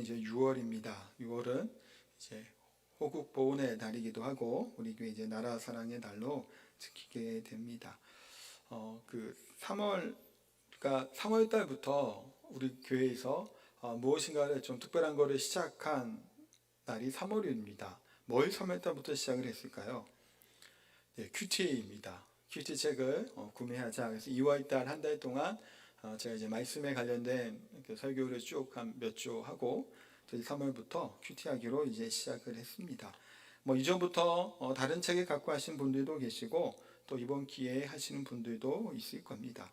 이제 6월입니다. 6월은 이제 호국 보훈의 날이기도 하고 우리 교회 이제 나라 사랑의 날로 지키게 됩니다. 그 3월 그러니까 3월 달부터 우리 교회에서 무엇인가를 좀 특별한 거를 시작한 날이 3월입니다. 뭘 3월 달부터 시작을 했을까요? 네, QT입니다. QT 책을 구매하자. 그래서 2월 달 한 달 동안 제가 이제 말씀에 관련된 설교를 쭉 한 몇 주 하고 3월부터 QT하기로 이제 시작을 했습니다. 뭐 이전부터 다른 책을 갖고 하신 분들도 계시고 또 이번 기회에 하시는 분들도 있을 겁니다.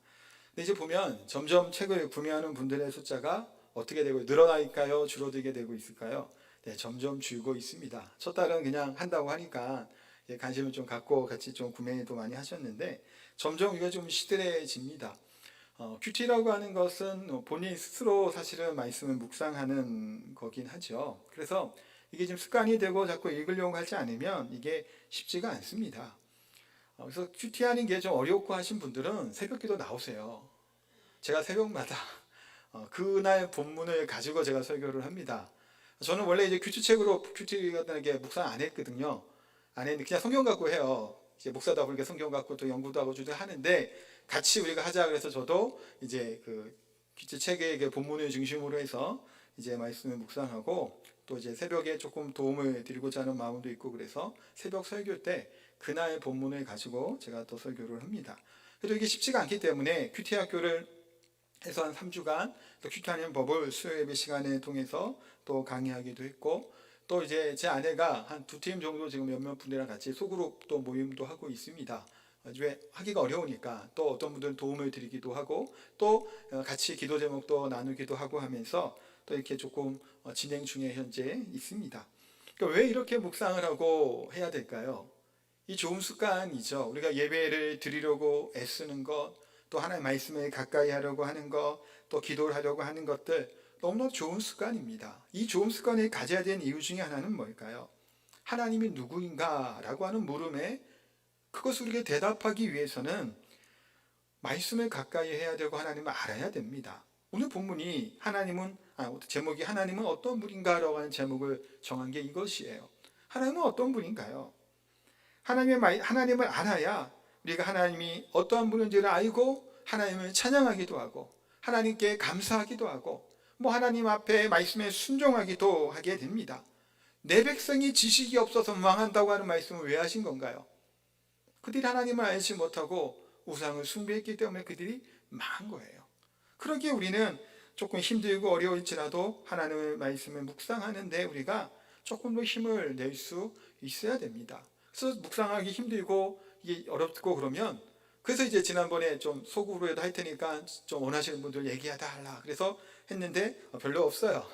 근데 이제 보면 점점 책을 구매하는 분들의 숫자가 어떻게 되고 늘어날까요? 줄어들게 되고 있을까요? 네, 점점 줄고 있습니다. 첫 달은 그냥 한다고 하니까 관심을 좀 갖고 같이 좀 구매도 많이 하셨는데 점점 이거 좀 시들해집니다. QT라고 하는 것은 본인 스스로 사실은 말씀을 묵상하는 거긴 하죠. 그래서 이게 지금 습관이 되고 자꾸 읽으려고 하지 않으면 이게 쉽지가 않습니다. 그래서 QT하는 게 좀 어렵고 하신 분들은 새벽기도 나오세요. 제가 새벽마다 그날 본문을 가지고 제가 설교를 합니다. 저는 원래 이제 QT책으로 QT 같은 게 묵상 안 했거든요. 안 했는데 그냥 성경 갖고 해요. 이제 목사다 보니까 성경 갖고 또 연구도 하고 주도 하는데 같이 우리가 하자 그래서 저도 이제 그 QT 책의 본문을 중심으로 해서 이제 말씀을 묵상하고 또 이제 새벽에 조금 도움을 드리고자 하는 마음도 있고 그래서 새벽 설교 때 그날 본문을 가지고 제가 또 설교를 합니다. 그래도 이게 쉽지가 않기 때문에 QT 학교를 해서 한 3주간 또 QT하는 법을 수요 예배 시간을 통해서 또 강의하기도 했고 또 이제 제 아내가 한 2팀 정도 지금 몇몇 분들이랑 같이 소그룹 또 모임도 하고 있습니다. 왜 하기가 어려우니까 또 어떤 분들은 도움을 드리기도 하고 또 같이 기도 제목도 나누기도 하고 하면서 또 이렇게 조금 진행 중에 현재 있습니다. 그러니까 왜 이렇게 묵상을 하고 해야 될까요? 이 좋은 습관이죠. 우리가 예배를 드리려고 애쓰는 것, 또 하나님의 말씀에 가까이 하려고 하는 것, 또 기도를 하려고 하는 것들 너무나 좋은 습관입니다. 이 좋은 습관을 가져야 되는 이유 중에 하나는 뭘까요? 하나님이 누구인가? 라고 하는 물음에 그것을 우리가 대답하기 위해서는 말씀을 가까이 해야 되고 하나님을 알아야 됩니다. 오늘 본문이 제목이 하나님은 어떤 분인가? 라고 하는 제목을 정한 게 이것이에요. 하나님은 어떤 분인가요? 하나님을 알아야 우리가 하나님이 어떠한 분인지를 알고 하나님을 찬양하기도 하고 하나님께 감사하기도 하고 하나님 앞에 말씀에 순종하기도 하게 됩니다. 내 백성이 지식이 없어서 망한다고 하는 말씀을 왜 하신 건가요? 그들이 하나님을 알지 못하고 우상을 숭배했기 때문에 그들이 망한 거예요. 그러기에 우리는 조금 힘들고 어려울지라도 하나님의 말씀을 묵상하는데 우리가 조금 더 힘을 낼 수 있어야 됩니다. 그래서 묵상하기 힘들고 이게 어렵고 그러면 그래서 이제 지난번에 좀 소그룹에도 할 테니까 좀 원하시는 분들 얘기하다 하라 그래서 했는데 별로 없어요.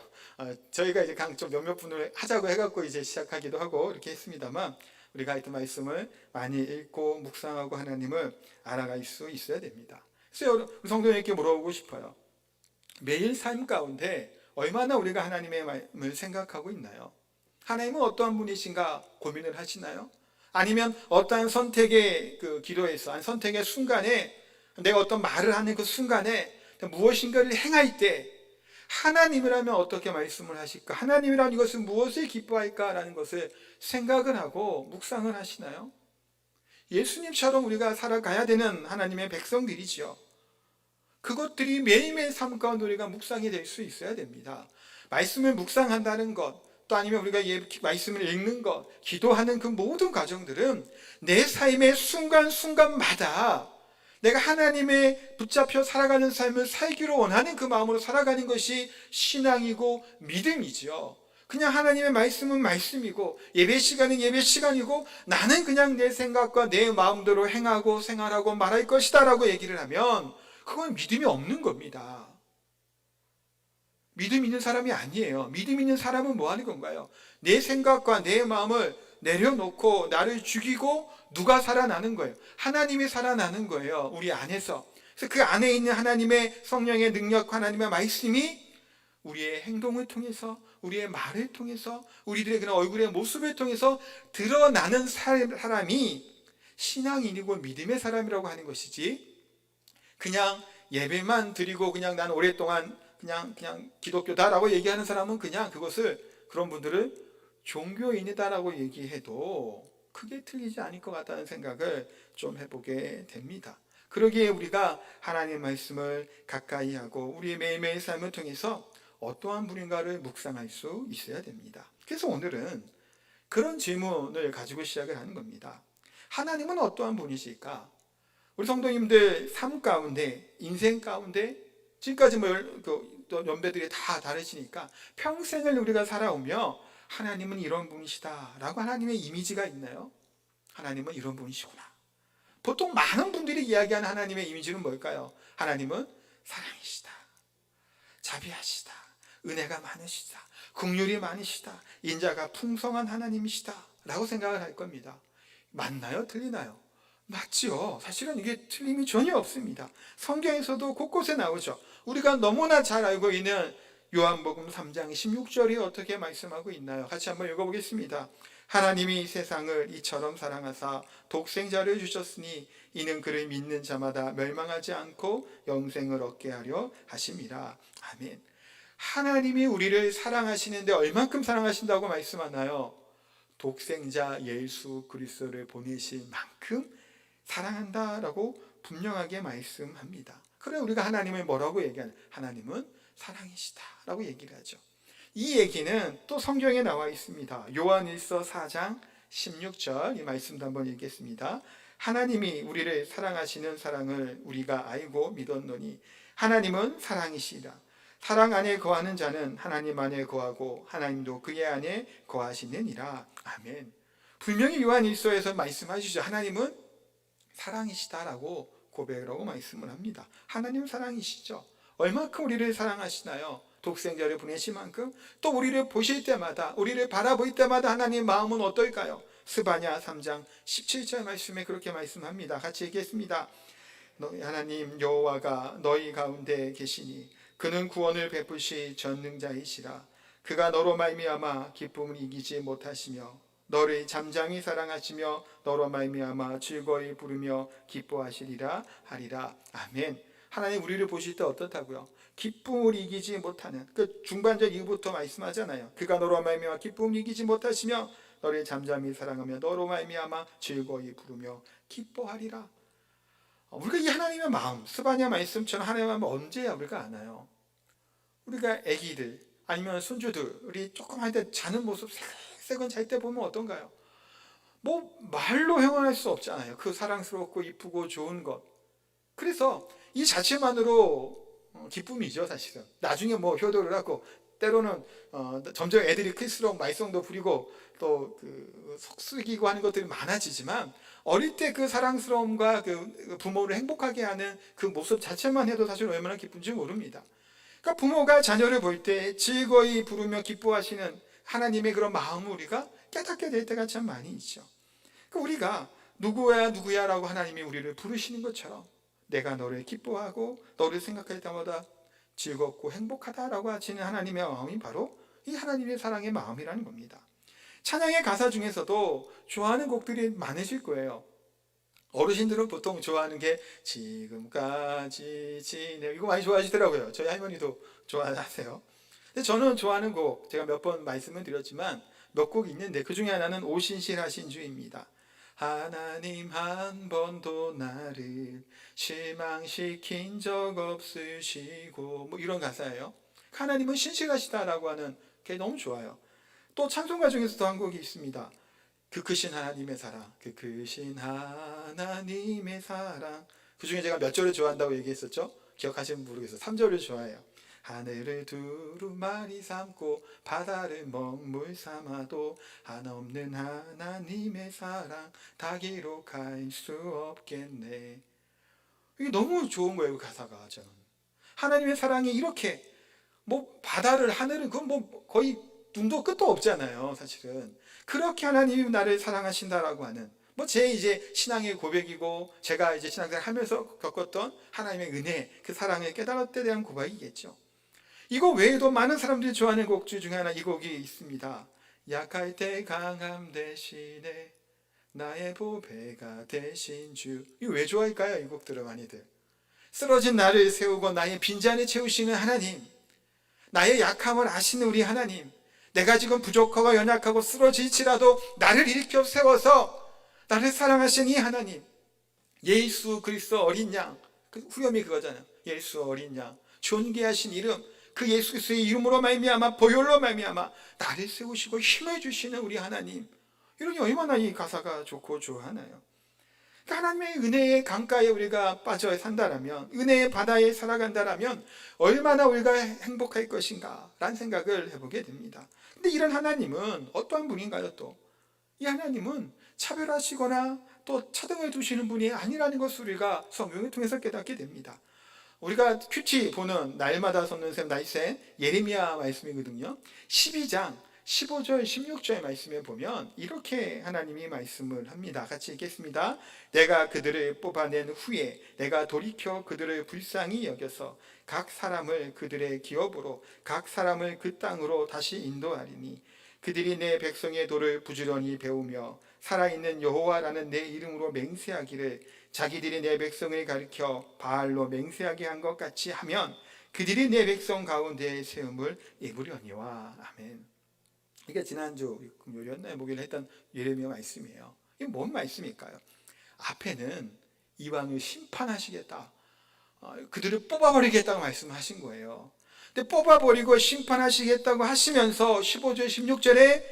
저희가 이제 좀 몇몇 분을 하자고 해갖고 이제 시작하기도 하고 이렇게 했습니다만 우리가 하여튼 말씀을 많이 읽고 묵상하고 하나님을 알아갈 수 있어야 됩니다. 그래서 우리 성도님께 물어보고 싶어요. 매일 삶 가운데 얼마나 우리가 하나님의 마음을 생각하고 있나요? 하나님은 어떠한 분이신가 고민을 하시나요? 아니면 어떠한 선택의 기도에서 선택의 순간에 내가 어떤 말을 하는 그 순간에 무엇인가를 행할 때 하나님이라면 어떻게 말씀을 하실까? 하나님이라면 이것은 무엇을 기뻐할까라는 것을 생각을 하고 묵상을 하시나요? 예수님처럼 우리가 살아가야 되는 하나님의 백성들이지요. 그것들이 매일매일 삶 가운데 우리가 묵상이 될 수 있어야 됩니다. 말씀을 묵상한다는 것 또 아니면 우리가 말씀을 읽는 것, 기도하는 그 모든 과정들은 내 삶의 순간순간마다 내가 하나님의 붙잡혀 살아가는 삶을 살기로 원하는 그 마음으로 살아가는 것이 신앙이고 믿음이죠. 그냥 하나님의 말씀은 말씀이고 예배 시간은 예배 시간이고 나는 그냥 내 생각과 내 마음대로 행하고 생활하고 말할 것이다 라고 얘기를 하면 그건 믿음이 없는 겁니다. 믿음 있는 사람이 아니에요. 믿음 있는 사람은 뭐 하는 건가요? 내 생각과 내 마음을 내려놓고 나를 죽이고 누가 살아나는 거예요? 하나님이 살아나는 거예요. 우리 안에서. 그래서 그 안에 있는 하나님의 성령의 능력, 하나님의 말씀이 우리의 행동을 통해서, 우리의 말을 통해서, 우리들의 그런 얼굴의 모습을 통해서 드러나는 사람이 신앙인이고 믿음의 사람이라고 하는 것이지 그냥 예배만 드리고 그냥 난 오랫동안 그냥 기독교다라고 얘기하는 사람은 그냥 그런 분들을 종교인이다라고 얘기해도 크게 틀리지 않을 것 같다는 생각을 좀 해보게 됩니다. 그러기에 우리가 하나님의 말씀을 가까이 하고 우리의 매일매일 삶을 통해서 어떠한 분인가를 묵상할 수 있어야 됩니다. 그래서 오늘은 그런 질문을 가지고 시작을 하는 겁니다. 하나님은 어떠한 분이실까? 우리 성도님들 삶 가운데, 인생 가운데 지금까지 연배들이 다 다르시니까 평생을 우리가 살아오며 하나님은 이런 분이시다라고 하나님의 이미지가 있나요? 하나님은 이런 분이시구나. 보통 많은 분들이 이야기하는 하나님의 이미지는 뭘까요? 하나님은 사랑이시다, 자비하시다, 은혜가 많으시다, 긍휼이 많으시다, 인자가 풍성한 하나님이시다 라고 생각을 할 겁니다. 맞나요? 틀리나요? 맞지요. 사실은 이게 틀림이 전혀 없습니다. 성경에서도 곳곳에 나오죠. 우리가 너무나 잘 알고 있는 요한복음 3장 16절이 어떻게 말씀하고 있나요? 같이 한번 읽어보겠습니다. 하나님이 세상을 이처럼 사랑하사 독생자를 주셨으니 이는 그를 믿는 자마다 멸망하지 않고 영생을 얻게 하려 하심이라. 아멘. 하나님이 우리를 사랑하시는데 얼만큼 사랑하신다고 말씀하나요? 독생자 예수 그리스도를 보내신 만큼 사랑한다라고 분명하게 말씀합니다. 그래 우리가 하나님을 뭐라고 얘기하냐? 하나님은 사랑이시다라고 얘기를 하죠. 이 얘기는 또 성경에 나와 있습니다. 요한일서 4장 16절 이 말씀도 한번 읽겠습니다. 하나님이 우리를 사랑하시는 사랑을 우리가 알고 믿었노니 하나님은 사랑이시라. 사랑 안에 거하는 자는 하나님 안에 거하고 하나님도 그의 안에 거하시느니라. 아멘. 분명히 요한일서에서 말씀하시죠. 하나님은 사랑이시다라고 고백을 하고 말씀을 합니다. 하나님은 사랑이시죠. 얼마큼 우리를 사랑하시나요? 독생자를 보내신 만큼. 또 우리를 보실 때마다, 우리를 바라볼 때마다 하나님의 마음은 어떨까요? 스바냐 3장 17절 말씀에 그렇게 말씀합니다. 같이 읽겠습니다. 하나님 여호와가 너희 가운데 계시니 그는 구원을 베푸시 전능자이시라. 그가 너로 말미암아 기쁨을 이기지 못하시며 너를 잠잠히 사랑하시며 너로 말미암아 즐거이 부르며 기뻐하시리라 하리라. 아멘. 하나님 우리를 보실 때 어떻다고요? 기쁨을 이기지 못하는 그 중반절 이후부터 말씀하잖아요. 그가 너로 말미암아 기쁨을 이기지 못하시며 너를 잠잠히 사랑하며 너로 말미암아 즐거이 부르며 기뻐하리라. 우리가 이 하나님의 마음, 스바냐 말씀처럼 하나님의 마음을 언제야 우리가 아나요? 우리가 아기들 아니면 손주들이 조금 할 때 자는 모습 새건 잘 때 보면 어떤가요? 뭐 말로 형언할 수 없잖아요. 그 사랑스럽고 이쁘고 좋은 것. 그래서 이 자체만으로 기쁨이죠, 사실은. 나중에 뭐 효도를 하고 때로는 점점 애들이 클수록 말썽도 부리고 또 속쓰기고 하는 것들이 많아지지만 어릴 때 그 사랑스러움과 그 부모를 행복하게 하는 그 모습 자체만 해도 사실 얼마나 기쁜지 모릅니다. 그러니까 부모가 자녀를 볼 때 즐거이 부르며 기뻐하시는 하나님의 그런 마음을 우리가 깨닫게 될 때가 참 많이 있죠. 그러니까 우리가 누구야라고 하나님이 우리를 부르시는 것처럼 내가 너를 기뻐하고 너를 생각할 때마다 즐겁고 행복하다라고 하시는 하나님의 마음이 바로 이 하나님의 사랑의 마음이라는 겁니다. 찬양의 가사 중에서도 좋아하는 곡들이 많으실 거예요. 어르신들은 보통 좋아하는 게 지금까지 지내 이거 많이 좋아하시더라고요. 저희 할머니도 좋아하세요. 근데 저는 좋아하는 곡 제가 몇 번 말씀을 드렸지만 몇 곡 있는데 그 중에 하나는 오신실하신 주입니다. 하나님 한 번도 나를 실망시킨 적 없으시고 뭐 이런 가사예요. 하나님은 신실하시다라고 하는 게 너무 좋아요. 또 찬송가 중에서도 한 곡이 있습니다. 그 크신 하나님의 사랑, 그 크신 하나님의 사랑. 그 중에 제가 몇 절을 좋아한다고 얘기했었죠? 기억하시는 분 모르겠어요. 3절을 좋아해요. 하늘을 두루마리 삼고 바다를 먹물 삼아도 한없는 하나님의 사랑 다 기록할 수 없겠네. 이게 너무 좋은 거예요, 그 가사가. 저는 하나님의 사랑이 이렇게 뭐 바다를 하늘을 그건 뭐 거의 눈도 끝도 없잖아요, 사실은. 그렇게 하나님이 나를 사랑하신다라고 하는 뭐 제 이제 신앙의 고백이고 제가 이제 신앙생활 하면서 겪었던 하나님의 은혜, 그 사랑을 깨달을 때 대한 고백이겠죠. 이거 외에도 많은 사람들이 좋아하는 곡 중에 하나 이 곡이 있습니다. 약할 때 강함 대신에 나의 보배가 되신 주. 이거 왜 좋아할까요? 이 곡들을 많이들. 쓰러진 나를 세우고 나의 빈잔을 채우시는 하나님. 나의 약함을 아시는 우리 하나님, 내가 지금 부족하고 연약하고 쓰러질지라도 나를 일으켜 세워서 나를 사랑하신 이 하나님, 예수 그리스도 어린 양, 그 후렴이 그거잖아요. 예수 어린 양, 존귀하신 이름, 그 예수 그리스도의 이름으로 말미암아, 보혈로 말미암아 나를 세우시고 힘을 주시는 우리 하나님, 이러니 얼마나 이 가사가 좋고 좋아하나요? 하나님의 은혜의 강가에 우리가 빠져 산다라면, 은혜의 바다에 살아간다라면 얼마나 우리가 행복할 것인가 라는 생각을 해보게 됩니다. 근데 이런 하나님은 어떠한 분인가요? 또 이 하나님은 차별하시거나 또 차등을 두시는 분이 아니라는 것을 우리가 성경을 통해서 깨닫게 됩니다. 우리가 큐티 보는 날마다 솟는 샘 나이센 예레미야 말씀이거든요. 12장 15절 16절 말씀에 보면 이렇게 하나님이 말씀을 합니다. 같이 읽겠습니다. 내가 그들을 뽑아낸 후에 내가 돌이켜 그들을 불쌍히 여겨서 각 사람을 그들의 기업으로 각 사람을 그 땅으로 다시 인도하리니 그들이 내 백성의 도를 부지런히 배우며 살아있는 여호와라는 내 이름으로 맹세하기를 자기들이 내 백성을 가리켜 바알로 맹세하게 한 것 같이 하면 그들이 내 백성 가운데에 세움을 입으려니와. 아멘. 이게 지난주 금요일이었나요? 목요일에 했던 예레미야 말씀이에요. 이게 뭔 말씀일까요? 앞에는 이방을 심판하시겠다, 그들을 뽑아버리겠다고 말씀하신 거예요. 근데 뽑아버리고 심판하시겠다고 하시면서 15절 16절에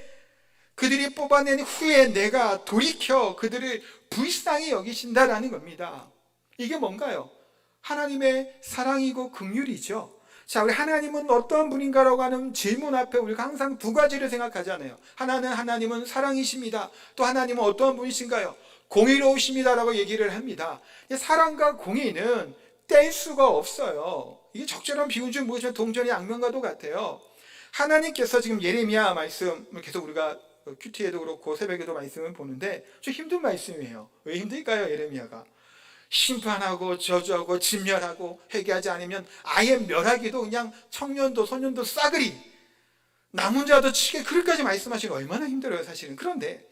그들이 뽑아낸 후에 내가 돌이켜 그들을 불쌍히 여기신다라는 겁니다. 이게 뭔가요? 하나님의 사랑이고 긍휼이죠. 자, 우리 하나님은 어떤 분인가라고 하는 질문 앞에 우리가 항상 두 가지를 생각하잖아요. 하나는 하나님은 사랑이십니다. 또 하나님은 어떤 분이신가요? 공의로우십니다라고 얘기를 합니다. 사랑과 공의는 뗄 수가 없어요. 이게 적절한 비유인 줄 모르지만 동전의 양면과도 같아요. 하나님께서 지금 예레미야 말씀을 계속 우리가 큐티에도 그렇고 새벽에도 말씀을 보는데 좀 힘든 말씀이에요. 왜 힘들까요? 예레미야가 심판하고 저주하고 진멸하고 회개하지 않으면 아예 멸하기도, 그냥 청년도 소년도 싸그리 남은 자도 치게, 그렇게까지 말씀하시는 거 얼마나 힘들어요 사실은. 그런데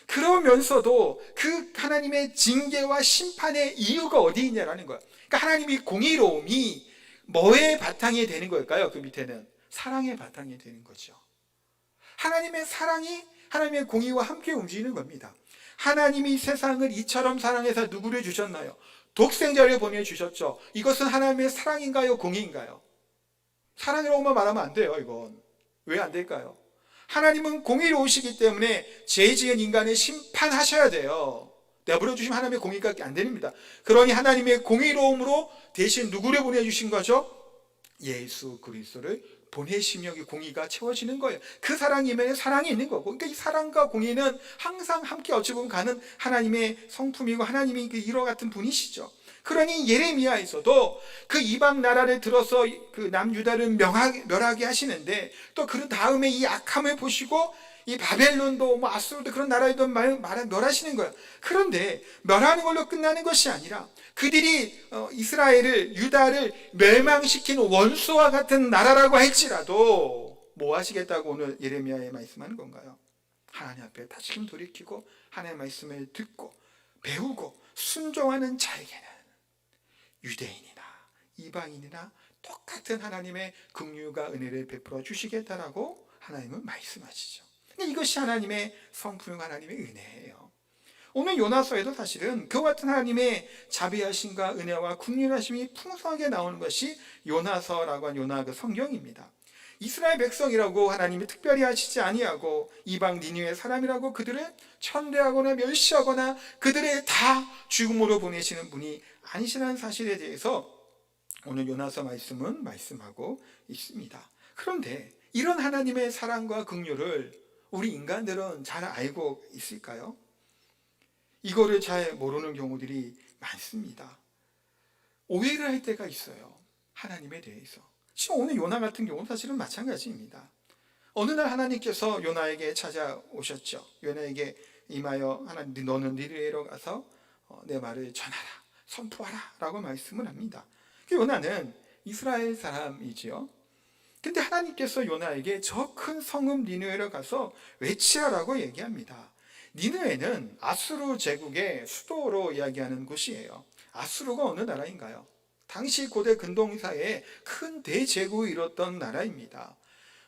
그러면서도 그 하나님의 징계와 심판의 이유가 어디 있냐라는 거예요. 그러니까 하나님이 공의로움이 뭐의 바탕이 되는 걸까요? 그 밑에는 사랑의 바탕이 되는 거죠. 하나님의 사랑이 하나님의 공의와 함께 움직이는 겁니다. 하나님이 세상을 이처럼 사랑해서 누구를 주셨나요? 독생자를 보내주셨죠. 이것은 하나님의 사랑인가요? 공의인가요? 사랑이라고만 말하면 안 돼요. 이건 왜 안 될까요? 하나님은 공의로우시기 때문에 죄 지은 인간을 심판하셔야 돼요. 내버려 주시면 하나님의 공의가 안 됩니다. 그러니 하나님의 공의로움으로 대신 누구를 보내주신 거죠? 예수 그리스도를 보내시며 공의가 채워지는 거예요. 그 사랑이면 사랑이 있는 거고, 그러니까 이 사랑과 공의는 항상 함께 어찌 보면 가는 하나님의 성품이고 하나님이 그 이와 같은 분이시죠. 그러니 예레미야에서도 그 이방 나라를 들어서 그 남유다를 멸하게 하시는데, 또 그 다음에 이 악함을 보시고 이 바벨론도 뭐 아수르도 그런 나라에도 멸하시는 거예요. 그런데 멸하는 걸로 끝나는 것이 아니라 그들이 이스라엘을, 유다를 멸망시킨 원수와 같은 나라라고 할지라도 뭐 하시겠다고 오늘 예레미야에 말씀하는 건가요? 하나님 앞에 다시금 돌이키고 하나님의 말씀을 듣고 배우고 순종하는 자에게는 유대인이나 이방인이나 똑같은 하나님의 긍휼과 은혜를 베풀어 주시겠다라고 하나님은 말씀하시죠. 이것이 하나님의 성품, 하나님의 은혜예요. 오늘 요나서에도 사실은 그와 같은 하나님의 자비하심과 은혜와 긍휼하심이 풍성하게 나오는 것이 요나서라고 하는 요나 그 성경입니다. 이스라엘 백성이라고 하나님이 특별히 하시지 아니하고 이방 니느웨 사람이라고 그들을 천대하거나 멸시하거나 그들을 다 죽음으로 보내시는 분이 아니시라는 사실에 대해서 오늘 요나서 말씀은 말씀하고 있습니다. 그런데 이런 하나님의 사랑과 긍휼을 우리 인간들은 잘 알고 있을까요? 이거를 잘 모르는 경우들이 많습니다. 오해를 할 때가 있어요. 하나님에 대해서. 지금 오늘 요나 같은 경우는 사실은 마찬가지입니다. 어느 날 하나님께서 요나에게 찾아오셨죠. 요나에게 임하여 하나님, 너는 니느웨로 가서 내 말을 전하라, 선포하라 라고 말씀을 합니다. 요나는 이스라엘 사람이지요. 근데 하나님께서 요나에게 저 큰 성읍 니느웨로 가서 외치라라고 얘기합니다. 니느웨는 아수르 제국의 수도로 이야기하는 곳이에요. 아수르가 어느 나라인가요? 당시 고대 근동사회에 큰 대제국을 이뤘던 나라입니다.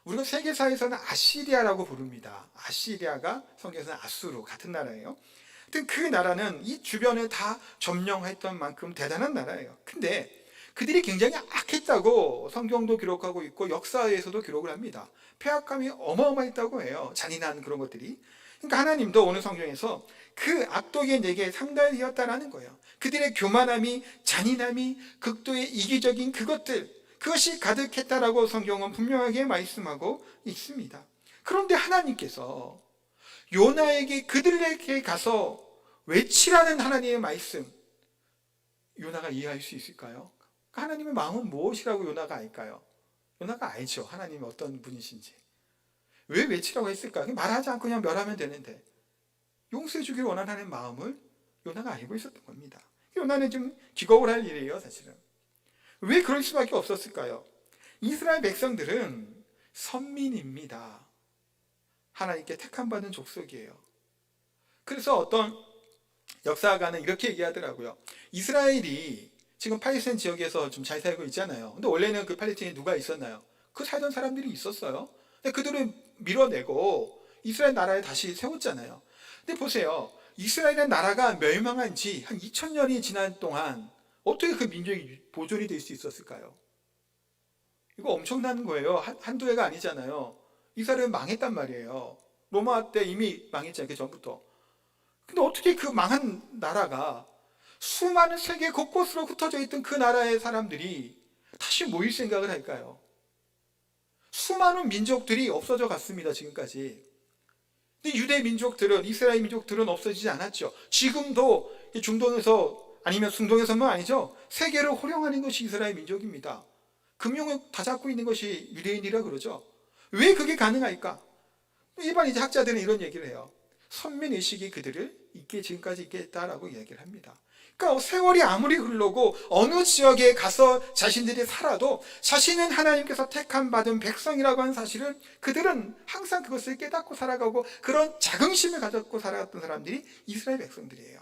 우리가 세계사에서는 아시리아라고 부릅니다. 아시리아가 성경에서는 아수르 같은 나라예요. 하여튼 그 나라는 이 주변을 다 점령했던 만큼 대단한 나라예요. 근데 그들이 굉장히 악했다고 성경도 기록하고 있고 역사에서도 기록을 합니다. 폐악함이 어마어마했다고 해요. 잔인한 그런 것들이. 그러니까 하나님도 오늘 성경에서 그 악독의 내게 상달되었다라는 거예요. 그들의 교만함이, 잔인함이, 극도의 이기적인 그것이 가득했다라고 성경은 분명하게 말씀하고 있습니다. 그런데 하나님께서 요나에게 그들에게 가서 외치라는 하나님의 말씀, 요나가 이해할 수 있을까요? 하나님의 마음은 무엇이라고 요나가 알까요? 요나가 알죠. 하나님이 어떤 분이신지. 왜 외치라고 했을까? 말하지 않고 그냥 멸하면 되는데 용서해 주기를 원하는 마음을 요나가 알고 있었던 겁니다. 요나는 좀 기겁을 할 일이에요, 사실은. 왜 그럴 수밖에 없었을까요? 이스라엘 백성들은 선민입니다. 하나님께 택함 받은 족속이에요. 그래서 어떤 역사가는 이렇게 얘기하더라고요. 이스라엘이 지금 팔레스타인 지역에서 좀 잘 살고 있잖아요. 근데 원래는 그 팔레스타인에 누가 있었나요? 그 살던 사람들이 있었어요. 근데 그들을 밀어내고 이스라엘 나라에 다시 세웠잖아요. 근데 보세요. 이스라엘의 나라가 멸망한 지 한 2000년이 지난 동안 어떻게 그 민족이 보존이 될 수 있었을까요? 이거 엄청난 거예요. 한두 해가 아니잖아요. 이스라엘은 망했단 말이에요. 로마 때 이미 망했잖아요. 그 전부터. 근데 어떻게 그 망한 나라가 수많은 세계 곳곳으로 흩어져 있던 그 나라의 사람들이 다시 모일 생각을 할까요? 수많은 민족들이 없어져 갔습니다. 지금까지. 근데 유대 민족들은, 이스라엘 민족들은 없어지지 않았죠. 지금도 중동에서 아니면 중동에서만 아니죠. 세계를 호령하는 것이 이스라엘 민족입니다. 금융을 다 잡고 있는 것이 유대인이라 그러죠. 왜 그게 가능할까? 일반 이제 학자들은 이런 얘기를 해요. 선민의식이 그들을 지금까지 있게 했다라고 얘기를 합니다. 그러니까 세월이 아무리 흐르고 어느 지역에 가서 자신들이 살아도 자신은 하나님께서 택함 받은 백성이라고 하는 사실을 그들은 항상 그것을 깨닫고 살아가고 그런 자긍심을 가졌고 살아갔던 사람들이 이스라엘 백성들이에요.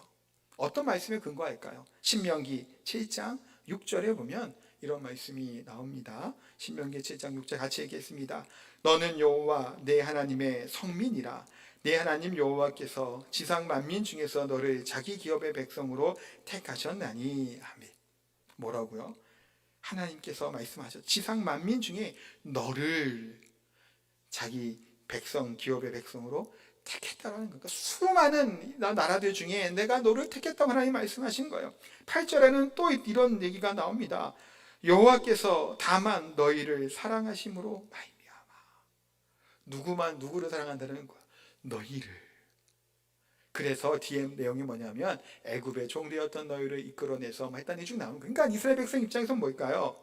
어떤 말씀에 근거할까요? 신명기 7장 6절에 보면 이런 말씀이 나옵니다. 신명기 7장 6절 같이 얘기했습니다. 너는 여호와 내 하나님의 성민이라. 내 하나님 여호와께서 지상 만민 중에서 너를 자기 기업의 백성으로 택하셨나니. 아멘. 뭐라고요? 하나님께서 말씀하셨죠. 지상 만민 중에 너를 자기 백성, 기업의 백성으로 택했다라는 거니까 수많은 나라들 중에 내가 너를 택했다고 하나님 말씀하신 거예요. 8절에는 또 이런 얘기가 나옵니다. 여호와께서 다만 너희를 사랑하심으로 말미암아. 누구를 사랑한다는 거야? 너희를. 그래서 뒤에 내용이 뭐냐면 애굽의 종되었던 너희를 이끌어내서 했다는 쭉 나오는 거예요. 그러니까 이스라엘 백성 입장에서는 뭘까요?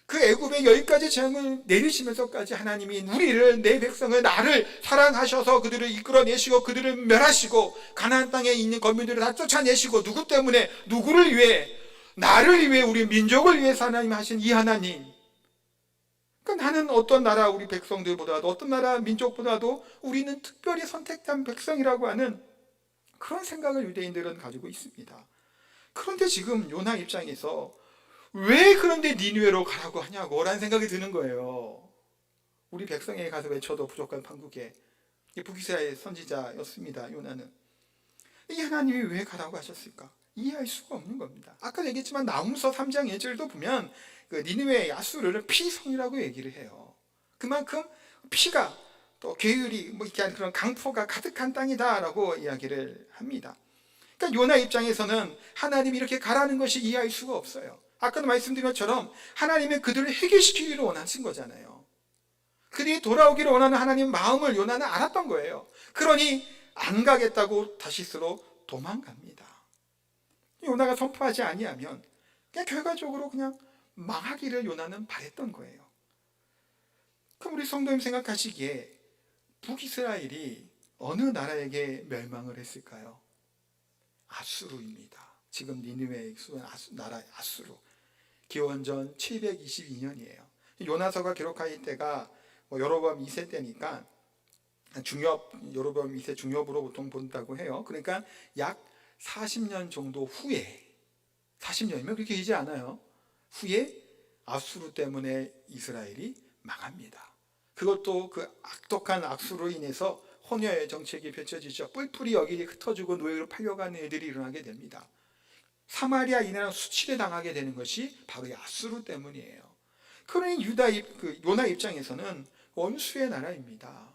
그 애굽의 10가지 재앙을 내리시면서까지 하나님이 우리를, 내 백성을, 나를 사랑하셔서 그들을 이끌어내시고 그들을 멸하시고 가나안 땅에 있는 거민들을 다 쫓아내시고 누구 때문에, 누구를 위해? 나를 위해, 우리 민족을 위해서 하나님 하신 이 하나님. 그러니까 나는 어떤 나라 우리 백성들보다도, 어떤 나라 민족보다도 우리는 특별히 선택한 백성이라고 하는 그런 생각을 유대인들은 가지고 있습니다. 그런데 지금 요나 입장에서 왜 그런데 니느웨로 가라고 하냐고 라는 생각이 드는 거예요. 우리 백성에게 가서 외쳐도 부족한 판국에 북이스라엘 선지자였습니다. 요나는. 이 하나님이 왜 가라고 하셨을까? 이해할 수가 없는 겁니다. 아까 얘기했지만 나훔서 3장 1절도 보면 그 니느웨 아수르를 피성이라고 얘기를 해요. 그만큼 피가 또 계율이 이렇게 그런 강포가 가득한 땅이다라고 이야기를 합니다. 그러니까 요나 입장에서는 하나님이 이렇게 가라는 것이 이해할 수가 없어요. 아까도 말씀드린 것처럼 하나님은 그들을 해결시키기를 원하신 거잖아요. 그들이 돌아오기를 원하는 하나님 마음을 요나는 알았던 거예요. 그러니 안 가겠다고 다시스로 도망갑니다. 요나가 선포하지 아니하면 그냥 결과적으로 그냥 망하기를 요나는 바랬던 거예요. 그럼 우리 성도님 생각하시기에 북이스라엘이 어느 나라에게 멸망을 했을까요? 아수르입니다. 지금 니느웨의 나라 아수르. 기원전 722년이에요. 요나서가 기록할 때가 여로보암 2세 때니까 여로보암 2세 중엽으로 보통 본다고 해요. 그러니까 약 40년 정도 후에 40년이면 그렇게 길지 않아요. 후에 아수르 때문에 이스라엘이 망합니다. 그것도 그 악독한 악수로 인해서 혼혈의 정책이 펼쳐지죠. 뿔뿔이 여기 흩어지고 노예로 팔려가는 일들이 일어나게 됩니다. 사마리아 인해로 수치를 당하게 되는 것이 바로 이 아수르 때문이에요. 그러니 요나 입장에서는 원수의 나라입니다.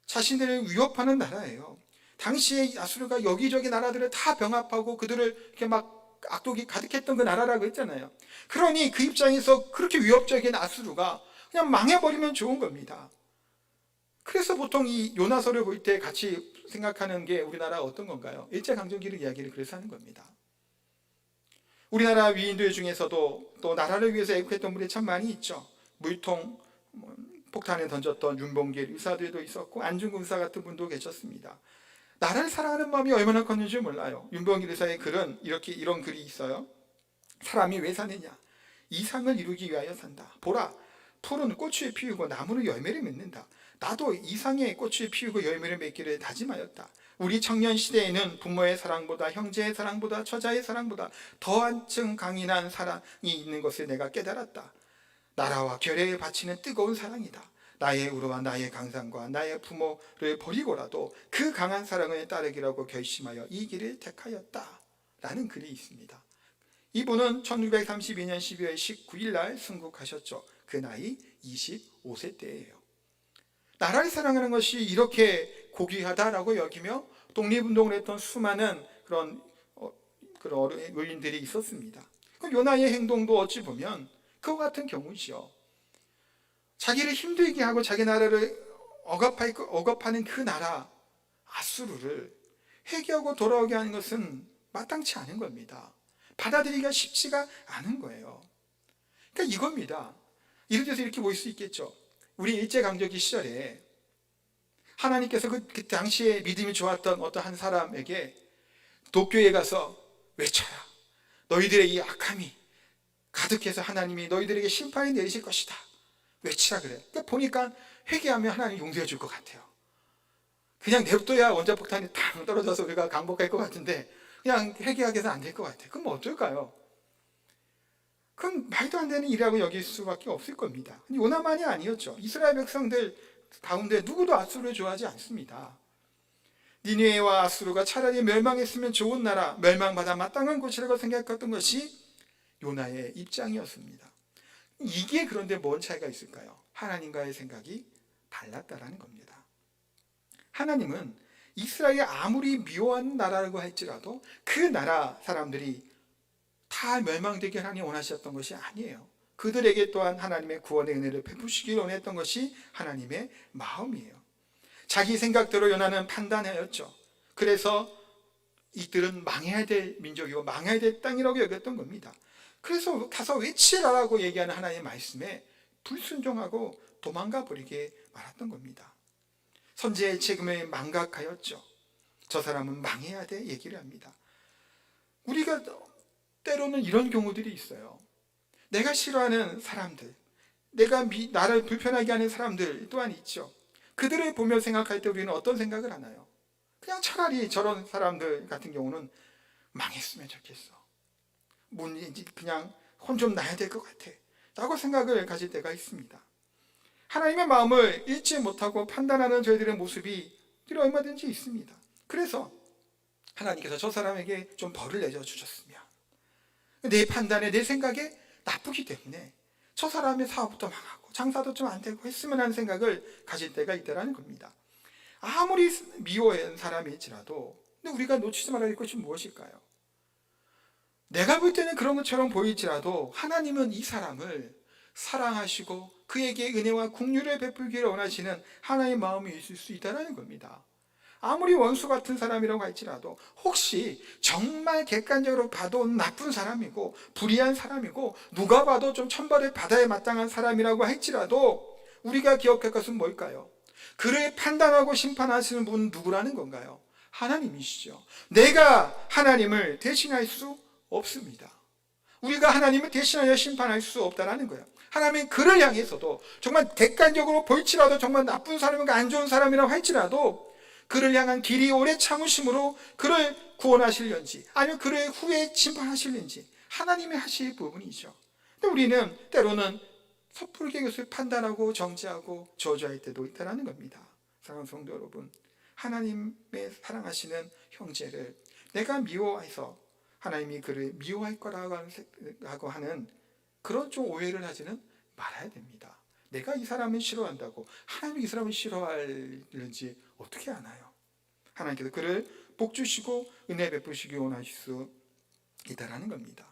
자신들을 위협하는 나라예요. 당시에 아수르가 여기저기 나라들을 다 병합하고 그들을 이렇게 막 악독이 가득했던 그 나라라고 했잖아요. 그러니 그 입장에서 그렇게 위협적인 아수르가 그냥 망해버리면 좋은 겁니다. 그래서 보통 이 요나서를 볼 때 같이 생각하는 게 우리나라 어떤 건가요? 일제강점기를 이야기를 그래서 하는 겁니다. 우리나라 위인들 중에서도 또 나라를 위해서 애국했던 분이 참 많이 있죠. 물통 폭탄에 던졌던 윤봉길 의사들도 있었고 안중근 의사 같은 분도 계셨습니다. 나라를 사랑하는 마음이 얼마나 컸는지 몰라요. 윤봉길 의사의 글은 이런 글이 있어요. 사람이 왜 사느냐? 이상을 이루기 위하여 산다. 보라, 풀은 꽃을 피우고 나무는 열매를 맺는다. 나도 이상의 꽃을 피우고 열매를 맺기를 다짐하였다. 우리 청년 시대에는 부모의 사랑보다 형제의 사랑보다 처자의 사랑보다 더 한층 강인한 사랑이 있는 것을 내가 깨달았다. 나라와 결의에 바치는 뜨거운 사랑이다. 나의 우로와 나의 강산과 나의 부모를 버리고라도 그 강한 사랑을 따르기라고 결심하여 이 길을 택하였다. 라는 글이 있습니다. 이분은 1932년 12월 19일 날 순국하셨죠. 그 나이 25세 때예요. 나라를 사랑하는 것이 이렇게 고귀하다라고 여기며 독립운동을 했던 수많은 그런 의인들이 있었습니다. 요나의 행동도 어찌 보면 그와 같은 경우죠. 자기를 힘들게 하고 자기 나라를 억압하는 그 나라 아수르를 회개하고 돌아오게 하는 것은 마땅치 않은 겁니다. 받아들이기가 쉽지가 않은 거예요. 그러니까 이겁니다. 이를 들어서 이렇게 볼 수 있겠죠. 우리 일제강점기 시절에 하나님께서 그 당시에 믿음이 좋았던 어떤 한 사람에게 도쿄에 가서 외쳐야 너희들의 이 악함이 가득해서 하나님이 너희들에게 심판이 내리실 것이다. 외치라 그래요. 그러니까 보니까 회개하면 하나님 용서해 줄 것 같아요. 그냥 냅둬야 원자폭탄이 탕 떨어져서 우리가 강복할 것 같은데 그냥 회개하게 해서 안 될 것 같아요. 그럼 어떨까요? 그건 말도 안 되는 일이라고 여길 수밖에 없을 겁니다. 요나만이 아니었죠. 이스라엘 백성들 가운데 누구도 아수르를 좋아하지 않습니다. 니느웨와 아수르가 차라리 멸망했으면 좋은 나라, 멸망받아 마땅한 곳이라고 생각했던 것이 요나의 입장이었습니다. 이게 그런데 뭔 차이가 있을까요? 하나님과의 생각이 달랐다라는 겁니다. 하나님은 이스라엘이 아무리 미워한 나라라고 할지라도 그 나라 사람들이 다 멸망되게 하나님 원하셨던 것이 아니에요. 그들에게 또한 하나님의 구원의 은혜를 베푸시길 원했던 것이 하나님의 마음이에요. 자기 생각대로 요나는 판단하였죠. 그래서 이들은 망해야 될 민족이고 망해야 될 땅이라고 여겼던 겁니다. 그래서 가서 외치라라고 얘기하는 하나님의 말씀에 불순종하고 도망가 버리게 말았던 겁니다. 선지의 책임을 망각하였죠. 저 사람은 망해야 돼 얘기를 합니다. 우리가 때로는 이런 경우들이 있어요. 내가 싫어하는 사람들, 나를 불편하게 하는 사람들 또한 있죠. 그들을 보며 생각할 때 우리는 어떤 생각을 하나요? 그냥 차라리 저런 사람들 같은 경우는 망했으면 좋겠어. 그냥 혼 좀 나야 될 것 같아. 라고 생각을 가질 때가 있습니다. 하나님의 마음을 읽지 못하고 판단하는 저희들의 모습이 얼마든지 있습니다. 그래서 하나님께서 저 사람에게 좀 벌을 내려주셨으면 내 판단에 내 생각에 나쁘기 때문에 저 사람의 사업도 망하고 장사도 좀 안 되고 했으면 하는 생각을 가질 때가 있다는 겁니다. 아무리 미워한 사람일지라도 근데 우리가 놓치지 말아야 할 것이 무엇일까요? 내가 볼 때는 그런 것처럼 보일지라도 하나님은 이 사람을 사랑하시고 그에게 은혜와 긍휼을 베풀기를 원하시는 하나님의 마음이 있을 수 있다는 겁니다. 아무리 원수 같은 사람이라고 할지라도 혹시 정말 객관적으로 봐도 나쁜 사람이고 불의한 사람이고 누가 봐도 좀 천벌을 받아야 마땅한 사람이라고 할지라도 우리가 기억할 것은 뭘까요? 그를 판단하고 심판하시는 분은 누구라는 건가요? 하나님이시죠. 내가 하나님을 대신할 수 없습니다. 우리가 하나님을 대신하여 심판할 수 없다는 거예요. 하나님은 그를 향해서도 정말 객관적으로 볼지라도 정말 나쁜 사람이고 안 좋은 사람이라고 할지라도 그를 향한 길이 오래 참으심으로 그를 구원하실는지 아니면 그를 후에 심판하실는지 하나님이 하실 부분이죠. 근데 우리는 때로는 섣부르게 그것을 판단하고 정죄하고 저주할 때도 있다는 겁니다. 사랑하는 성도 여러분, 하나님의 사랑하시는 형제를 내가 미워해서 하나님이 그를 미워할 거라고 하는 그런 좀 오해를 하지는 말아야 됩니다. 내가 이 사람을 싫어한다고 하나님이 이 사람을 싫어하는지 어떻게 아나요? 하나님께서 그를 복주시고 은혜 베푸시기 원하실 수 있다는 겁니다.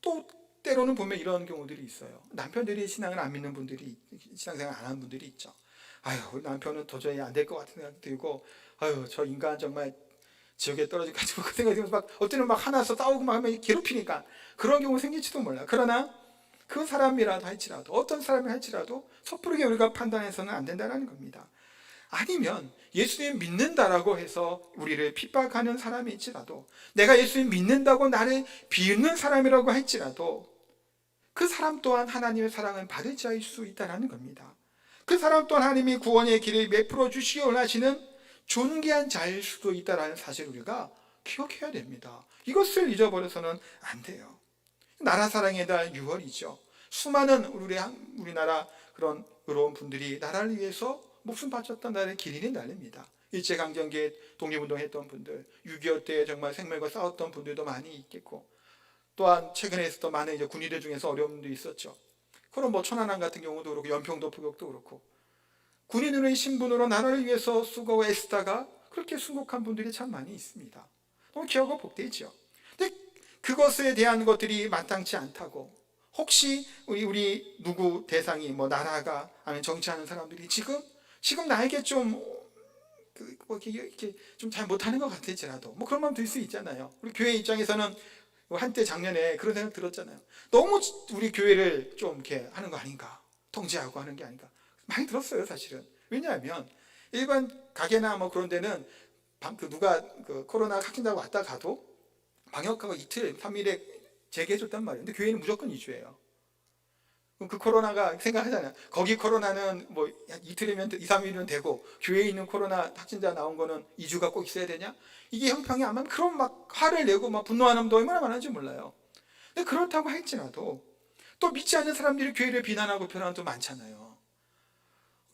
또 때로는 보면 이런 경우들이 있어요. 남편들이 신앙을 안 믿는 분들이, 신앙생활 안 하는 분들이 있죠. 아유, 우리 남편은 도저히 안 될 것 같은 생각이 들고, 아유, 저 인간 정말 지옥에 떨어질 것 같은 그 생각이 들면서 막 어때는 막 화나서 싸우고 막 하면 괴롭히니까 그런 경우 생길지도 몰라. 그러나 그 사람이라도 할지라도, 어떤 사람이 할지라도 섣부르게 우리가 판단해서는 안 된다는 겁니다. 아니면 예수님 믿는다라고 해서 우리를 핍박하는 사람이 있지라도, 내가 예수님 믿는다고 나를 비웃는 사람이라고 할지라도 그 사람 또한 하나님의 사랑을 받을 자일 수 있다는 겁니다. 그 사람 또한 하나님이 구원의 길을 베풀어 주시기 원하시는 존귀한 자일 수도 있다는 사실을 우리가 기억해야 됩니다. 이것을 잊어버려서는 안 돼요. 나라 사랑에 대한 유월이죠. 수많은 우리나라 그런 의로운 분들이 나라를 위해서 목숨 바쳤던 나라를 기리는 날입니다. 일제강점기에 독립운동했던 분들, 6.25 때 정말 생명과 싸웠던 분들도 많이 있겠고, 또한 최근에 있었던 많은 이제 군의들 중에서 어려운 분들이 있었죠. 그럼 뭐 천안함 같은 경우도 그렇고 연평도 포격도 그렇고 군인으로의 신분으로 나라를 위해서 수고하고 애쓰다가 그렇게 순국한 분들이 참 많이 있습니다. 너무 귀하고 복되죠. 근데 그것에 대한 것들이 마땅치 않다고, 혹시 우리 누구 대상이 뭐 나라가 아니면 정치하는 사람들이 지금 나에게 좀 이렇게 좀 잘 못하는 것 같을지라도 뭐 그런 마음 들 수 있잖아요. 우리 교회 입장에서는 한때 작년에 그런 생각 들었잖아요. 너무 우리 교회를 좀 이렇게 하는 거 아닌가, 통제하고 하는 게 아닌가 많이 들었어요, 사실은. 왜냐하면 일반 가게나 뭐 그런 데는 누가 코로나 확진자가 왔다 가도 방역하고 이틀, 3일에 재개해줬단 말이에요. 근데 교회는 무조건 2주예요. 그럼 그 코로나가 생각하잖아요. 거기 코로나는 뭐 이틀이면 2, 3일이면 되고 교회에 있는 코로나 확진자 나온 거는 2주가 꼭 있어야 되냐? 이게 형평이 안 맞으면 그런 막 화를 내고 막 분노하는 놈도 얼마나 많은지 몰라요. 근데 그렇다고 할지라도 또 믿지 않는 사람들이 교회를 비난하고 비난하는 도 많잖아요.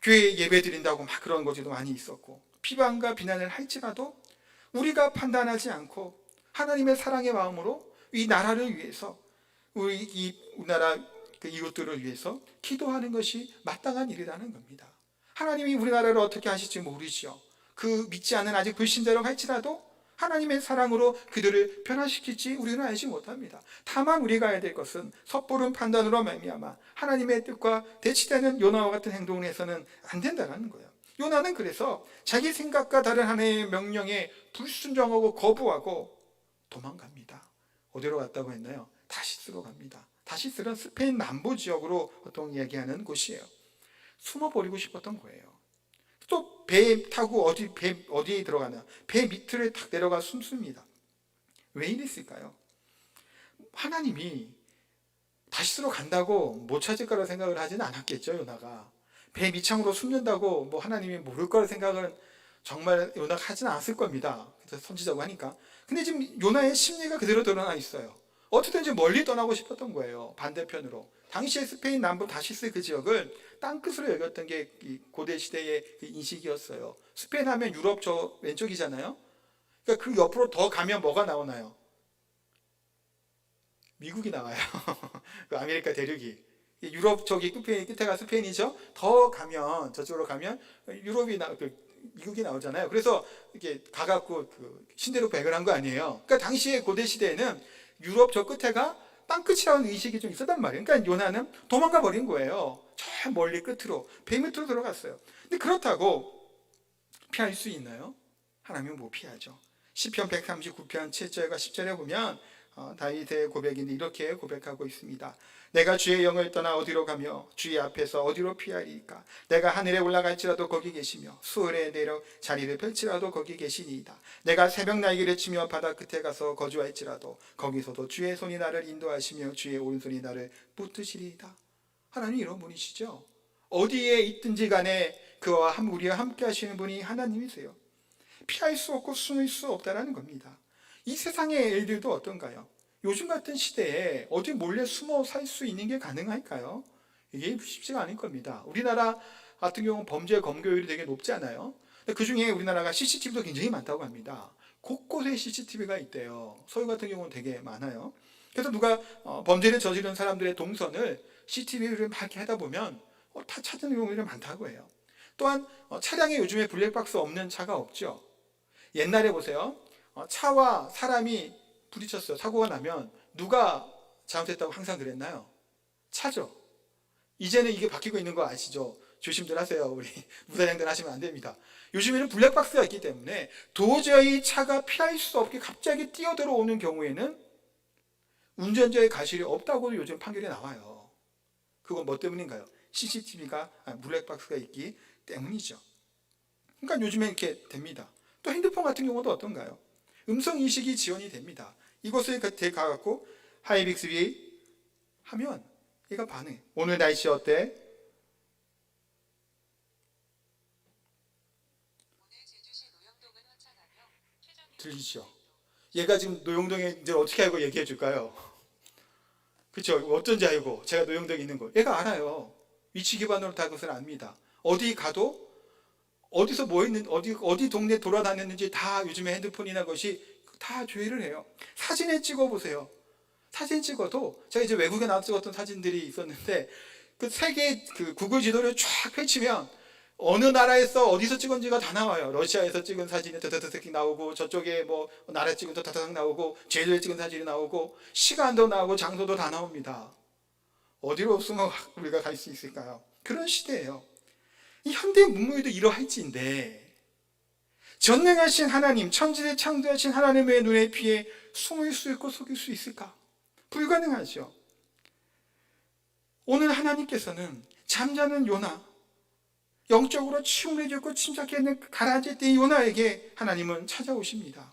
교회에 예배 드린다고 막 그런 것들도 많이 있었고, 비방과 비난을 할지라도 우리가 판단하지 않고 하나님의 사랑의 마음으로 이 나라를 위해서, 우리나라 이웃들을 위해서 기도하는 것이 마땅한 일이라는 겁니다. 하나님이 우리나라를 어떻게 하실지 모르죠. 그 믿지 않는 아직 불신자라고 할지라도 하나님의 사랑으로 그들을 변화시킬지 우리는 알지 못합니다. 다만 우리가 해야 될 것은 섣부른 판단으로 말미암아 하나님의 뜻과 대치되는 요나와 같은 행동을 해서는 안 된다는 거예요. 요나는 그래서 자기 생각과 다른 하나님의 명령에 불순종하고 거부하고 도망갑니다. 어디로 갔다고 했나요? 다시스로 갑니다. 다시스는 스페인 남부 지역으로 보통 얘기하는 곳이에요. 숨어버리고 싶었던 거예요. 또 배 타고 어디에 들어가나? 배 밑으로 탁 내려가 숨습니다. 왜 이랬을까요? 하나님이 다시스로 간다고 못 찾을 거라 생각을 하지는 않았겠죠, 요나가. 배 밑창으로 숨는다고 뭐 하나님이 모를 거라 생각은 정말 요나가 하지는 않았을 겁니다. 그래서 선지자고 하니까. 근데 지금 요나의 심리가 그대로 드러나 있어요. 어떻게든지 멀리 떠나고 싶었던 거예요. 반대편으로. 당시에 스페인 남부 다시스 그 지역을 땅끝으로 여겼던 게 고대 시대의 인식이었어요. 스페인 하면 유럽 저 왼쪽이잖아요. 그러니까 그 옆으로 더 가면 뭐가 나오나요? 미국이 나와요. 그 아메리카 대륙이. 유럽 저기 끝에가 스페인이죠. 더 가면 저쪽으로 가면 미국이 나오잖아요. 그래서 이렇게 가갖고 신대륙 배경한 거 아니에요. 그러니까 당시에 고대 시대에는 유럽 저 끝에가 땅끝이라는 의식이 좀 있었단 말이에요. 그러니까 요나는 도망가 버린 거예요. 저 멀리 끝으로, 배 밑으로 들어갔어요. 근데 그렇다고 피할 수 있나요? 하나님은 못 피하죠. 시편 139편 7절과 10절에 보면 다윗의 고백인데 이렇게 고백하고 있습니다. 내가 주의 영을 떠나 어디로 가며 주의 앞에서 어디로 피하리까? 내가 하늘에 올라갈지라도 거기 계시며 수월에 내려 자리를 펼치라도 거기 계시니이다. 내가 새벽 날개를 치며 바다 끝에 가서 거주할지라도 거기서도 주의 손이 나를 인도하시며 주의 오른손이 나를 붙드시리이다. 하나님 이런 분이시죠. 어디에 있든지 간에 우리와 함께 하시는 분이 하나님이세요. 피할 수 없고 숨을 수 없다라는 겁니다. 이 세상의 일들도 어떤가요? 요즘 같은 시대에 어디 몰래 숨어 살 수 있는 게 가능할까요? 이게 쉽지가 않을 겁니다. 우리나라 같은 경우는 범죄 검거율이 되게 높지 않아요? 그 중에 우리나라가 CCTV도 굉장히 많다고 합니다. 곳곳에 CCTV가 있대요. 서울 같은 경우는 되게 많아요. 그래서 누가 범죄를 저지른 사람들의 동선을 CCTV를 막 이렇게 하다 보면 다 찾는 경우가 많다고 해요. 또한 차량에 요즘에 블랙박스 없는 차가 없죠. 옛날에 보세요. 차와 사람이 부딪혔어요. 사고가 나면 누가 잘못했다고 항상 그랬나요? 차죠. 이제는 이게 바뀌고 있는 거 아시죠? 조심들 하세요. 우리 무사장들 하시면 안 됩니다. 요즘에는 블랙박스가 있기 때문에 도저히 차가 피할 수 없게 갑자기 뛰어들어오는 경우에는 운전자의 과실이 없다고 요즘 판결이 나와요. 그건 뭐 때문인가요? CCTV가 블랙박스가 있기 때문이죠. 그러니까 요즘에 이렇게 됩니다. 또 핸드폰 같은 경우도 어떤가요? 음성인식이 지원이 됩니다. 이것을 가갖고 하이 빅스비 하면 얘가 반응해. 오늘 날씨 어때? 들리죠? 얘가 지금 노영동에 이제 어떻게 알고 얘기해 줄까요? 그렇죠? 어쩐지 알고 제가 노영동에 있는 거 얘가 알아요. 위치 기반으로 다 그것을 압니다. 어디 가도 어디서 뭐 있는 어디 동네 돌아다녔는지 다 요즘에 핸드폰이나 것이 다 조회를 해요. 사진을 찍어 보세요. 사진 찍어도 제가 이제 외국에 나와 찍었던 사진들이 있었는데 그 세계 그 구글 지도를 쫙 펼치면 어느 나라에서 어디서 찍은지가 다 나와요. 러시아에서 찍은 사진이 드드드득 나오고 저쪽에 뭐 나라 찍은 도 다다닥 나오고 제주에 찍은 사진이 나오고 시간도 나오고 장소도 다 나옵니다. 어디로 숨어 우리가 갈 수 있을까요? 그런 시대예요. 이 현대 문명에도 이러할지인데 전능하신 하나님, 천지를 창조하신 하나님의 눈에 피해 숨을 수 있고 속일 수 있을까? 불가능하죠. 오늘 하나님께서는 잠자는 요나, 영적으로 침울해졌고 침착해 있는 가라앉을 때 요나에게 하나님은 찾아오십니다.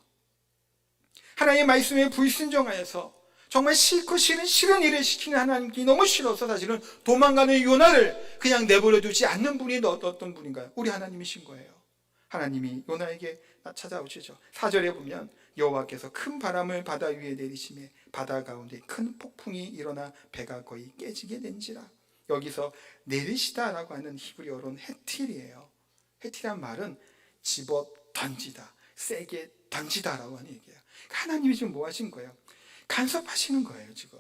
하나님의 말씀에 불순종하여서 정말 싫고 싫은 일을 시키는 하나님께 너무 싫어서 사실은 도망가는 요나를 그냥 내버려 두지 않는 분이 어떤 분인가요? 우리 하나님이신 거예요. 하나님이 요나에게 찾아오시죠. 4절에 보면 여호와께서 큰 바람을 바다 위에 내리시매 바다 가운데 큰 폭풍이 일어나 배가 거의 깨지게 된지라. 여기서 내리시다라고 하는 히브리어로는 헤틸이에요. 헤틸이란 말은 집어 던지다, 세게 던지다라고 하는 얘기예요. 하나님이 지금 뭐 하신 거예요? 간섭하시는 거예요. 지금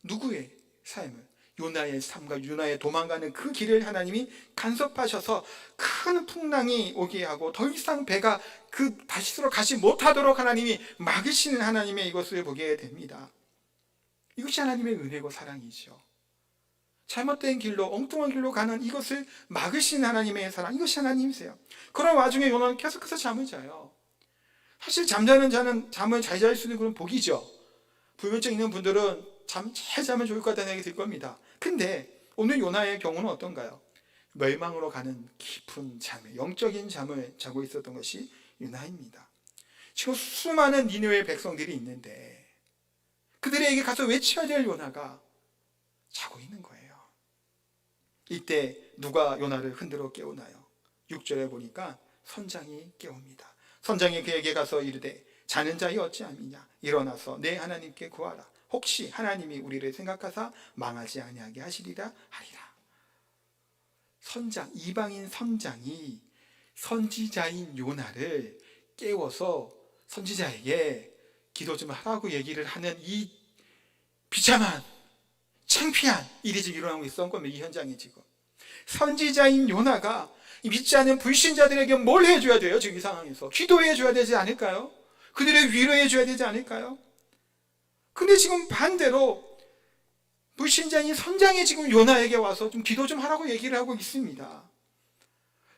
누구의 삶을? 요나의 삶과 요나의 도망가는 그 길을 하나님이 간섭하셔서 큰 풍랑이 오게 하고 더 이상 배가 그 다시스로 가지 못하도록 하나님이 막으시는 하나님의 이것을 보게 됩니다. 이것이 하나님의 은혜고 사랑이죠. 잘못된 길로 엉뚱한 길로 가는 이것을 막으시는 하나님의 사랑, 이것이 하나님이세요. 그런 와중에 요나는 계속해서 잠을 자요. 사실 잠자는 자는 잠을 잘 잘 수 있는 그런 복이죠. 불면증 있는 분들은 잘 자면 좋을 것 같다는 생각이 들 겁니다. 근데 오늘 요나의 경우는 어떤가요? 멸망으로 가는 깊은 잠을, 영적인 잠을 자고 있었던 것이 요나입니다. 지금 수많은 니느웨의 백성들이 있는데 그들에게 가서 외쳐야 될 요나가 자고 있는 거예요. 이때 누가 요나를 흔들어 깨우나요? 6절에 보니까 선장이 깨웁니다. 선장이 그에게 가서 이르되 자는 자여 어찌함이냐? 일어나서 내 하나님께 구하라. 혹시 하나님이 우리를 생각하사 망하지 아니하게 하시리라 하리라. 선장, 이방인 선장이 선지자인 요나를 깨워서 선지자에게 기도 좀 하라고 얘기를 하는 이 비참한 창피한 일이 지금 일어나고 있었던 겁니다. 이 현장이 지금 선지자인 요나가 믿지 않는 불신자들에게 뭘 해줘야 돼요? 지금 이 상황에서 기도해줘야 되지 않을까요? 그들을 위로해줘야 되지 않을까요? 근데 지금 반대로 불신자인 선장이 지금 요나에게 와서 좀 기도 좀 하라고 얘기를 하고 있습니다.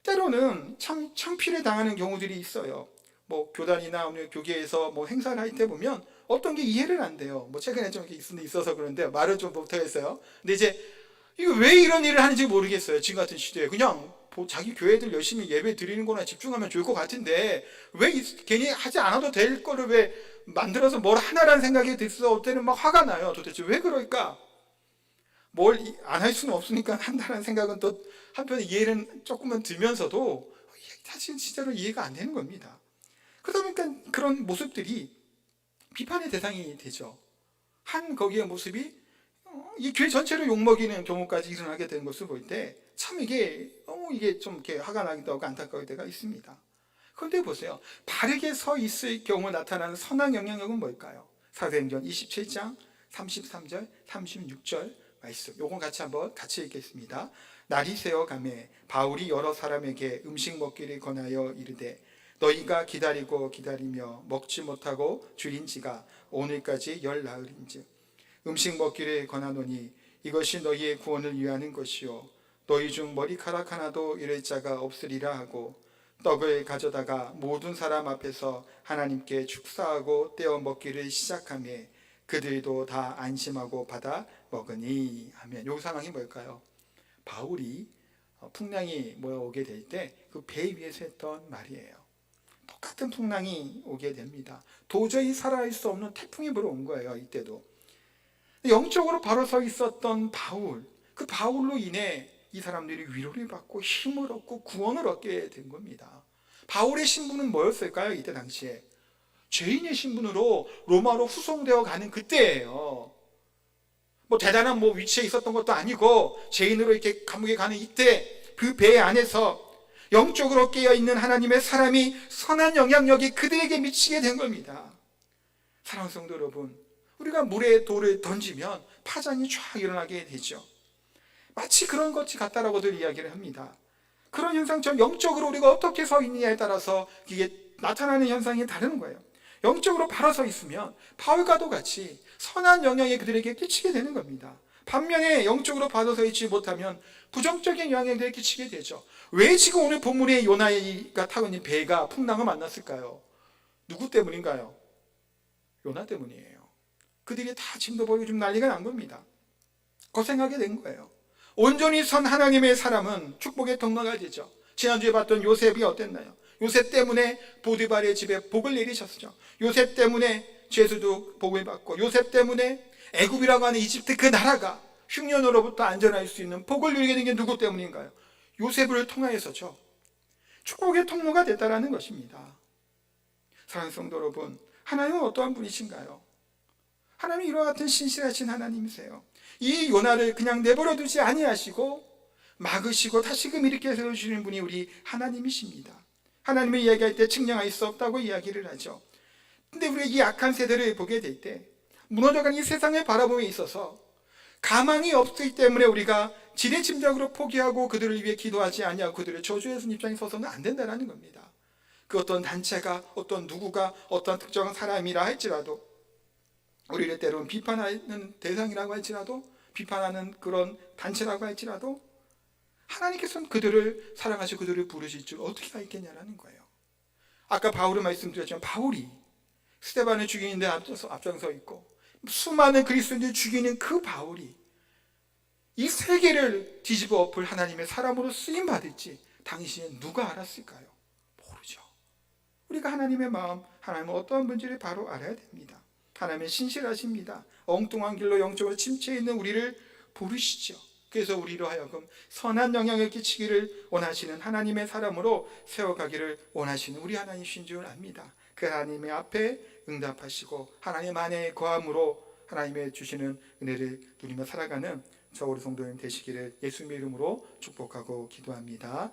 때로는 참 창피를 당하는 경우들이 있어요. 뭐 교단이나 오늘 교계에서 뭐 행사를 할 때 보면 어떤 게 이해를 안 돼요. 뭐 최근에 좀 있어서 그런데 말을 좀 못하겠어요. 근데 이제 이거 왜 이런 일을 하는지 모르겠어요. 지금 같은 시대에 그냥 자기 교회들 열심히 예배 드리는 거나 집중하면 좋을 것 같은데 왜 괜히 하지 않아도 될 거를 왜 만들어서 뭘 하나라는 생각이 들어서 때는 막 화가 나요. 도대체 왜 그럴까? 뭘 안 할 수는 없으니까 한다는 생각은 또 한편에 이해는 조금은 들면서도 사실 진짜로 이해가 안 되는 겁니다. 그러다 보니까 그런 모습들이 비판의 대상이 되죠. 한 거기의 모습이 이 교회 전체를 욕먹이는 경우까지 일어나게 된 것을 볼 때 참 이게 너무 이게 좀 이렇게 화가 나기도 하고 안타까울 때가 있습니다. 그런데 보세요. 바르게 서 있을 경우 나타나는 선한 영향력은 뭘까요? 사도행전 27장 33절 36절 말씀, 요건 같이 읽겠습니다. 날이 새어 가매 바울이 여러 사람에게 음식 먹기를 권하여 이르되 너희가 기다리고 기다리며 먹지 못하고 줄인 지가 오늘까지 열나흘인즉 음식 먹기를 권하노니 이것이 너희의 구원을 위하는 것이요 너희 중 머리카락 하나도 잃을 자가 없으리라 하고 떡을 가져다가 모든 사람 앞에서 하나님께 축사하고 떼어 먹기를 시작하며 그들도 다 안심하고 받아 먹으니 하면, 요 상황이 뭘까요? 바울이 풍랑이 몰아오게 될 때 그 배 위에서 했던 말이에요. 똑같은 풍랑이 오게 됩니다. 도저히 살아갈 수 없는 태풍이 불어온 거예요. 이때도 영적으로 바로 서 있었던 바울, 그 바울로 인해 이 사람들이 위로를 받고 힘을 얻고 구원을 얻게 된 겁니다. 바울의 신분은 뭐였을까요? 이때 당시에 죄인의 신분으로 로마로 후송되어 가는 그때예요. 뭐 대단한 위치에 있었던 것도 아니고 죄인으로 이렇게 감옥에 가는 이때 그 배 안에서 영적으로 깨어있는 하나님의 사람이 선한 영향력이 그들에게 미치게 된 겁니다. 사랑하는 성도 여러분, 우리가 물에 돌을 던지면 파장이 쫙 일어나게 되죠. 마치 그런 것이 같다라고들 이야기를 합니다. 그런 현상처럼 영적으로 우리가 어떻게 서 있느냐에 따라서 이게 나타나는 현상이 다른 거예요. 영적으로 바로 서 있으면 바울과도 같이 선한 영향이 그들에게 끼치게 되는 겁니다. 반면에 영적으로 바로 서 있지 못하면 부정적인 영향을 끼치게 되죠. 왜 지금 오늘 본문에 요나가 타고 있는 배가 풍랑을 만났을까요? 누구 때문인가요? 요나 때문이에요. 그들이 다 짐도 버리고 좀 난리가 난 겁니다. 고생하게 된 거예요. 온전히 선 하나님의 사람은 축복의 통로가 되죠. 지난주에 봤던 요셉이 어땠나요? 요셉 때문에 보디발의 집에 복을 내리셨죠. 요셉 때문에 죄수도 복을 받고, 요셉 때문에 애굽이라고 하는 이집트 그 나라가 흉년으로부터 안전할 수 있는 복을 누리게 된 게 누구 때문인가요? 요셉을 통하여서죠. 축복의 통로가 됐다라는 것입니다. 사랑하는 성도 여러분, 하나님은 어떠한 분이신가요? 하나님은 이와 같은 신실하신 하나님이세요. 이 요나를 그냥 내버려 두지 아니하시고 막으시고 다시금 일으켜 세우시는 분이 우리 하나님이십니다. 하나님을 이야기할 때 측량할 수 없다고 이야기를 하죠. 근데 우리가 이 악한 세대를 보게 될 때 무너져가는 이 세상을 바라봄에 있어서 가망이 없기 때문에 우리가 지레짐작으로 포기하고 그들을 위해 기도하지 아니하고 그들을 저주해 준 입장에 서서는 안 된다는 겁니다. 그 어떤 단체가, 어떤 누구가, 어떤 특정한 사람이라 할지라도, 우리를 때로는 비판하는 대상이라고 할지라도, 비판하는 그런 단체라고 할지라도 하나님께서는 그들을 사랑하시고 그들을 부르실 줄 어떻게 알겠냐라는 거예요. 아까 바울은 말씀드렸지만 바울이 스데반을 죽이는 데 앞장서 있고 수많은 그리스도인들을 죽이는 그 바울이 이 세계를 뒤집어 엎을 하나님의 사람으로 쓰임 받을지 당시에 누가 알았을까요? 모르죠. 우리가 하나님의 마음, 하나님은 어떠한 분인지를 바로 알아야 됩니다. 하나님은 신실하십니다. 엉뚱한 길로 영적으로 침체해 있는 우리를 부르시죠. 그래서 우리로 하여금 선한 영향을 끼치기를 원하시는 하나님의 사람으로 세워가기를 원하시는 우리 하나님이신 줄 압니다. 그 하나님의 앞에 응답하시고 하나님 안에 거함으로 하나님의 주시는 은혜를 누리며 살아가는 저 우리 성도님 되시기를 예수님의 이름으로 축복하고 기도합니다.